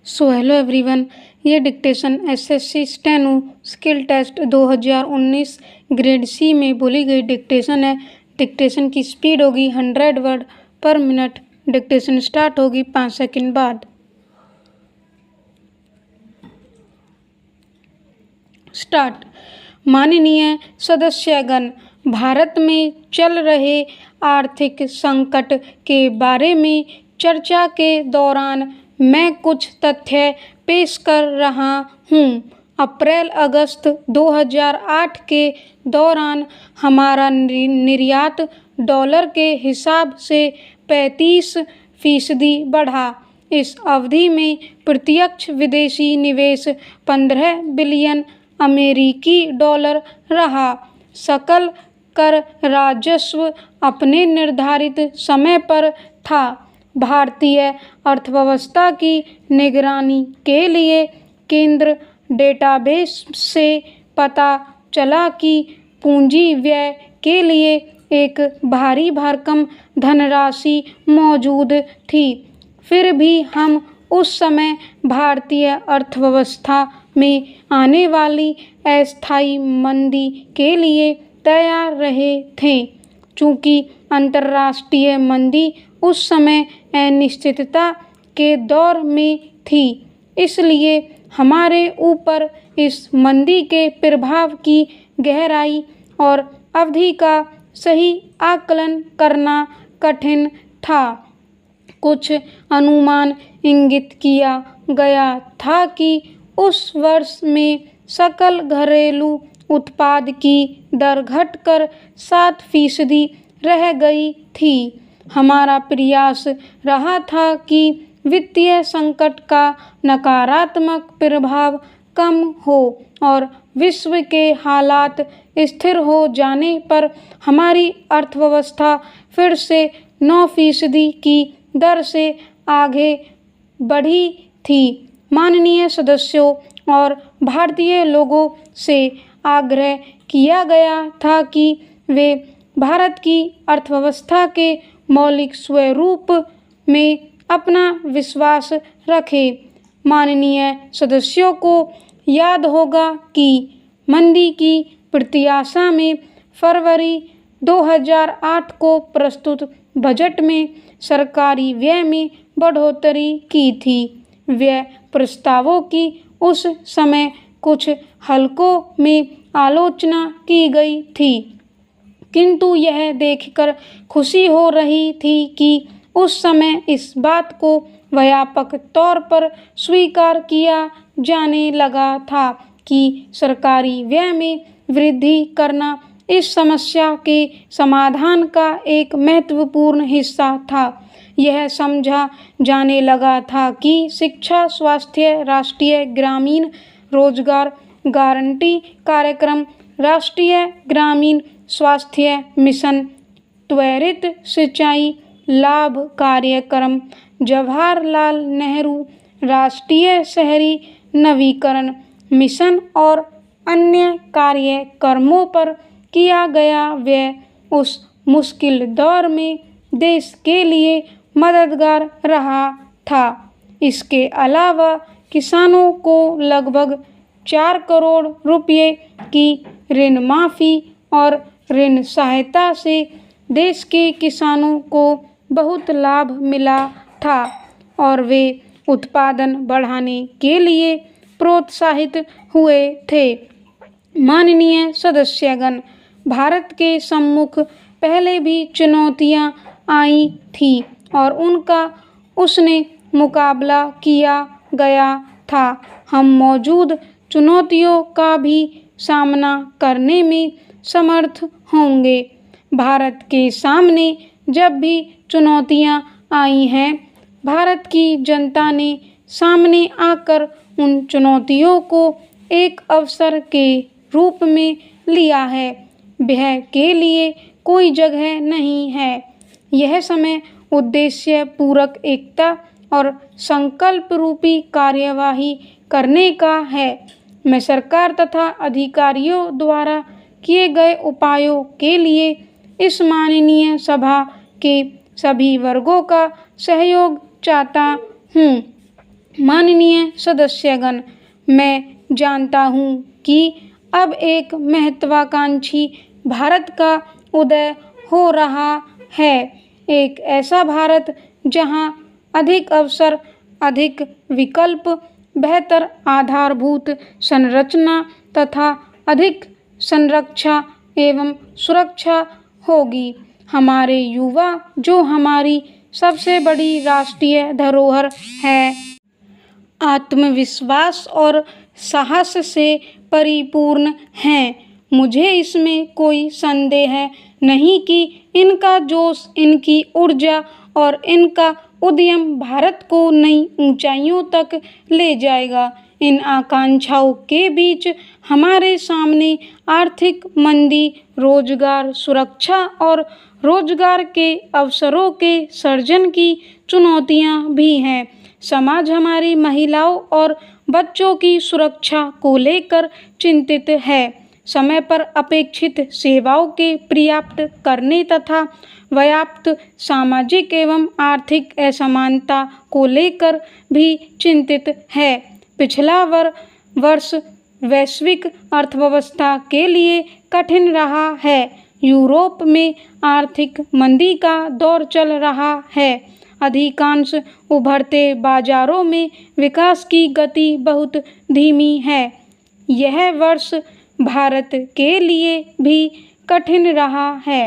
सो hello everyone, ये dictation SSC steno skill test 2019 grade C में बोली गई डिक्टेशन है। डिक्टेशन की स्पीड होगी 100 वर्ड पर मिनट। डिक्टेशन स्टार्ट होगी 5 सेकंड बाद। स्टार्ट। माननीय सदस्यगण, भारत में चल रहे आर्थिक संकट के बारे में चर्चा के दौरान मैं कुछ तथ्य पेश कर रहा हूँ। अप्रैल-अगस्त 2008 के दौरान हमारा निर्यात डॉलर के हिसाब से 35% बढ़ा। इस अवधि में प्रत्यक्ष विदेशी निवेश 15 बिलियन अमेरिकी डॉलर रहा। सकल कर राजस्व अपने निर्धारित समय पर था। भारतीय अर्थव्यवस्था की निगरानी के लिए केंद्र डेटाबेस से पता चला कि पूंजी व्यय के लिए एक भारी भरकम धनराशि मौजूद थी। फिर भी हम उस समय भारतीय अर्थव्यवस्था में आने वाली अस्थायी मंदी के लिए तैयार रहे थे। चूँकि अंतर्राष्ट्रीय मंदी उस समय अनिश्चितता के दौर में थी, इसलिए हमारे ऊपर इस मंदी के प्रभाव की गहराई और अवधि का सही आकलन करना कठिन था। कुछ अनुमान इंगित किया गया था कि उस वर्ष में सकल घरेलू उत्पाद की दर घटकर 7% रह गई थी। हमारा प्रयास रहा था कि वित्तीय संकट का नकारात्मक प्रभाव कम हो और विश्व के हालात स्थिर हो जाने पर हमारी अर्थव्यवस्था फिर से 9% की दर से आगे बढ़ी थी। माननीय सदस्यों और भारतीय लोगों से आग्रह किया गया था कि वे भारत की अर्थव्यवस्था के मौलिक स्वरूप में अपना विश्वास रखें। माननीय सदस्यों को याद होगा कि मंदी की प्रत्याशा में फरवरी 2008 को प्रस्तुत बजट में सरकारी व्यय में बढ़ोतरी की थी। व्यय प्रस्तावों की उस समय कुछ हलकों में आलोचना की गई थी, किंतु यह देखकर खुशी हो रही थी कि उस समय इस बात को व्यापक तौर पर स्वीकार किया जाने लगा था कि सरकारी व्यय में वृद्धि करना इस समस्या के समाधान का एक महत्वपूर्ण हिस्सा था। यह समझा जाने लगा था कि शिक्षा, स्वास्थ्य, राष्ट्रीय ग्रामीण रोजगार गारंटी कार्यक्रम, राष्ट्रीय ग्रामीण स्वास्थ्य मिशन, त्वरित सिंचाई लाभ कार्यक्रम, जवाहरलाल नेहरू राष्ट्रीय शहरी नवीकरण मिशन और अन्य कार्यक्रमों पर किया गया व्यय उस मुश्किल दौर में देश के लिए मददगार रहा था। इसके अलावा किसानों को लगभग 4 करोड़ रुपये की ऋण माफ़ी और ऋण सहायता से देश के किसानों को बहुत लाभ मिला था और वे उत्पादन बढ़ाने के लिए प्रोत्साहित हुए थे। माननीय सदस्यगण, भारत के सम्मुख पहले भी चुनौतियां आई थी और उनका उसने मुकाबला किया गया था। हम मौजूद चुनौतियों का भी सामना करने में समर्थ होंगे। भारत के सामने जब भी चुनौतियां आई हैं, भारत की जनता ने सामने आकर उन चुनौतियों को एक अवसर के रूप में लिया है। भय के लिए कोई जगह नहीं है। यह समय उद्देश्य पूरक एकता और संकल्प रूपी कार्यवाही करने का है। मैं सरकार तथा अधिकारियों द्वारा किए गए उपायों के लिए इस माननीय सभा के सभी वर्गों का सहयोग चाहता हूँ। माननीय सदस्यगण, मैं जानता हूँ कि अब एक महत्वाकांक्षी भारत का उदय हो रहा है। एक ऐसा भारत जहाँ अधिक अवसर, अधिक विकल्प, बेहतर आधारभूत संरचना तथा अधिक संरक्षा एवं सुरक्षा होगी। हमारे युवा, जो हमारी सबसे बड़ी राष्ट्रीय धरोहर है, आत्मविश्वास और साहस से परिपूर्ण हैं। मुझे इसमें कोई संदेह नहीं कि इनका जोश, इनकी ऊर्जा और इनका उद्यम भारत को नई ऊंचाइयों तक ले जाएगा। इन आकांक्षाओं के बीच हमारे सामने आर्थिक मंदी, रोजगार सुरक्षा और रोजगार के अवसरों के सर्जन की चुनौतियां भी हैं। समाज हमारी महिलाओं और बच्चों की सुरक्षा को लेकर चिंतित है। समय पर अपेक्षित सेवाओं के पर्याप्त करने तथा व्याप्त सामाजिक एवं आर्थिक असमानता को लेकर भी चिंतित है। पिछला वर्ष वैश्विक अर्थव्यवस्था के लिए कठिन रहा है। यूरोप में आर्थिक मंदी का दौर चल रहा है। अधिकांश उभरते बाजारों में विकास की गति बहुत धीमी है। यह वर्ष भारत के लिए भी कठिन रहा है।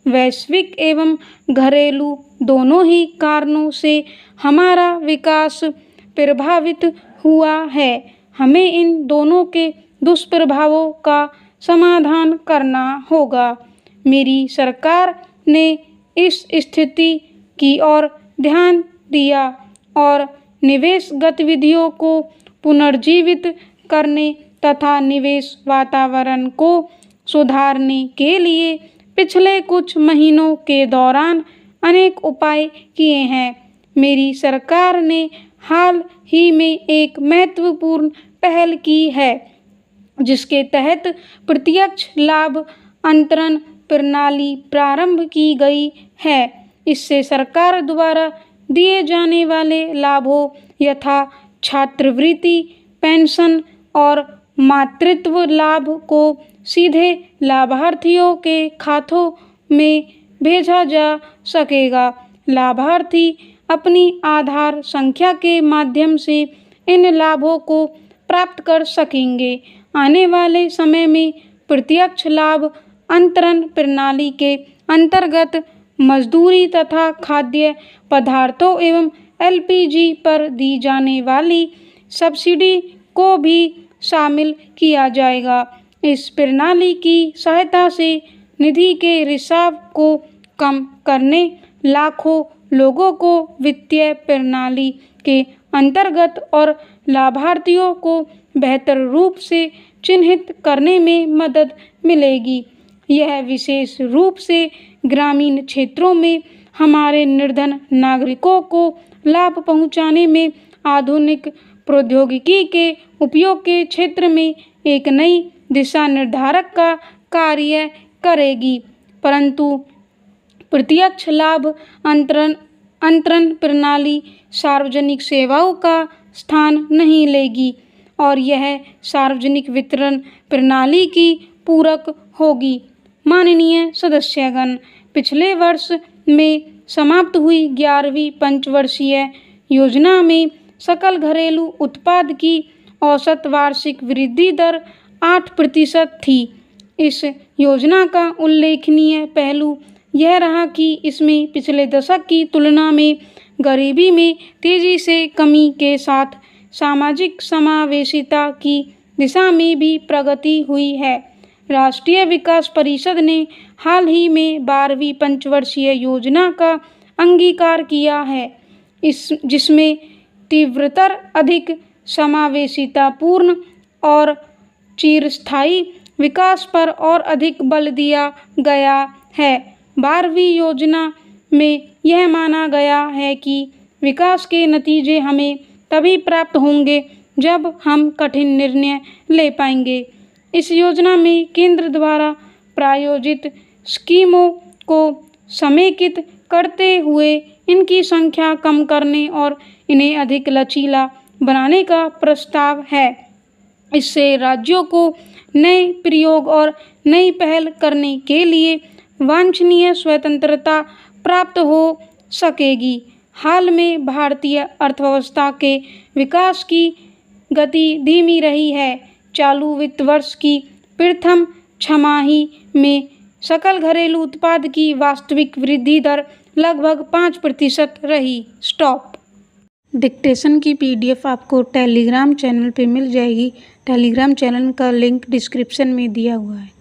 वैश्विक एवं घरेलू दोनों ही कारणों से हमारा विकास प्रभावित हुआ है। हमें इन दोनों के दुष्प्रभावों का समाधान करना होगा। मेरी सरकार ने इस स्थिति की ओर ध्यान दिया और निवेश गतिविधियों को पुनर्जीवित करने तथा निवेश वातावरण को सुधारने के लिए पिछले कुछ महीनों के दौरान अनेक उपाय किए हैं। मेरी सरकार ने हाल ही में एक महत्वपूर्ण पहल की है, जिसके तहत प्रत्यक्ष लाभ अंतरण प्रणाली प्रारंभ की गई है। इससे सरकार द्वारा दिए जाने वाले लाभों यथा छात्रवृत्ति, पेंशन और मातृत्व लाभ को सीधे लाभार्थियों के खातों में भेजा जा सकेगा। लाभार्थी अपनी आधार संख्या के माध्यम से इन लाभों को प्राप्त कर सकेंगे। आने वाले समय में प्रत्यक्ष लाभ अंतरण प्रणाली के अंतर्गत मजदूरी तथा खाद्य पदार्थों एवं एलपीजी पर दी जाने वाली सब्सिडी को भी शामिल किया जाएगा। इस प्रणाली की सहायता से निधि के रिसाव को कम करने, लाखों लोगों को वित्तीय प्रणाली के अंतर्गत और लाभार्थियों को बेहतर रूप से चिन्हित करने में मदद मिलेगी। यह विशेष रूप से ग्रामीण क्षेत्रों में हमारे निर्धन नागरिकों को लाभ पहुंचाने में आधुनिक प्रौद्योगिकी के उपयोग के क्षेत्र में एक नई दिशा निर्धारक का कार्य करेगी। परंतु प्रत्यक्ष लाभ अंतरण प्रणाली सार्वजनिक सेवाओं का स्थान नहीं लेगी और यह सार्वजनिक वितरण प्रणाली की पूरक होगी। माननीय सदस्यगण, पिछले वर्ष में समाप्त हुई 11वीं पंचवर्षीय योजना में सकल घरेलू उत्पाद की औसत वार्षिक वृद्धि दर 8% थी। इस योजना का उल्लेखनीय पहलू यह रहा कि इसमें पिछले दशक की तुलना में गरीबी में तेजी से कमी के साथ सामाजिक समावेशिता की दिशा में भी प्रगति हुई है। राष्ट्रीय विकास परिषद ने हाल ही में 12वीं पंचवर्षीय योजना का अंगीकार किया है, जिसमें तीव्रतर, अधिक समावेशितापूर्ण और चिरस्थायी विकास पर और अधिक बल दिया गया है। 12वीं योजना में यह माना गया है कि विकास के नतीजे हमें तभी प्राप्त होंगे जब हम कठिन निर्णय ले पाएंगे। इस योजना में केंद्र द्वारा प्रायोजित स्कीमों को समेकित करते हुए इनकी संख्या कम करने और इन्हें अधिक लचीला बनाने का प्रस्ताव है। इससे राज्यों को नए प्रयोग और नई पहल करने के लिए वांछनीय स्वतंत्रता प्राप्त हो सकेगी। हाल में भारतीय अर्थव्यवस्था के विकास की गति धीमी रही है। चालू वित्त वर्ष की प्रथम छमाही में सकल घरेलू उत्पाद की वास्तविक वृद्धि दर लगभग 5% रही। स्टॉप डिक्टेशन की PDF आपको टेलीग्राम चैनल पे मिल जाएगी। टेलीग्राम चैनल का लिंक डिस्क्रिप्शन में दिया हुआ है।